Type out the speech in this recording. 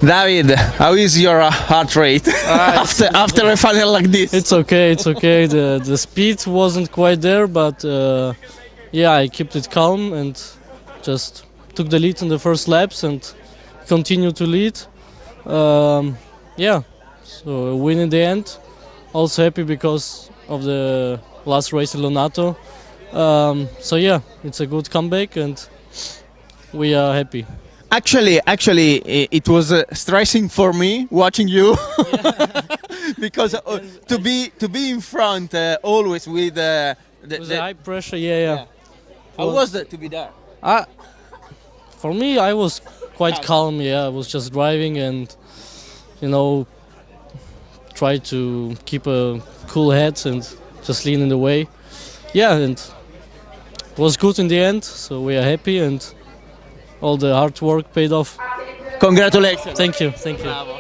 David, how is your heart rate after a final like this? It's okay, it's okay. The speed wasn't quite there, but yeah, I kept it calm and just took the lead in the first laps and continued to lead. Yeah, so a win in the end. Also happy because of the last race in Lonato. So yeah, it's a good comeback and we are happy. Actually, it was stressing for me watching you because to be in front always with It was the high pressure, yeah. how was that to be there? For me, I was quite calm. Yeah, I was just driving and try to keep a cool head and just lean in the way. Yeah, and it was good in the end. So we are happy and all the hard work paid off. Congratulations. Thank you. Bravo.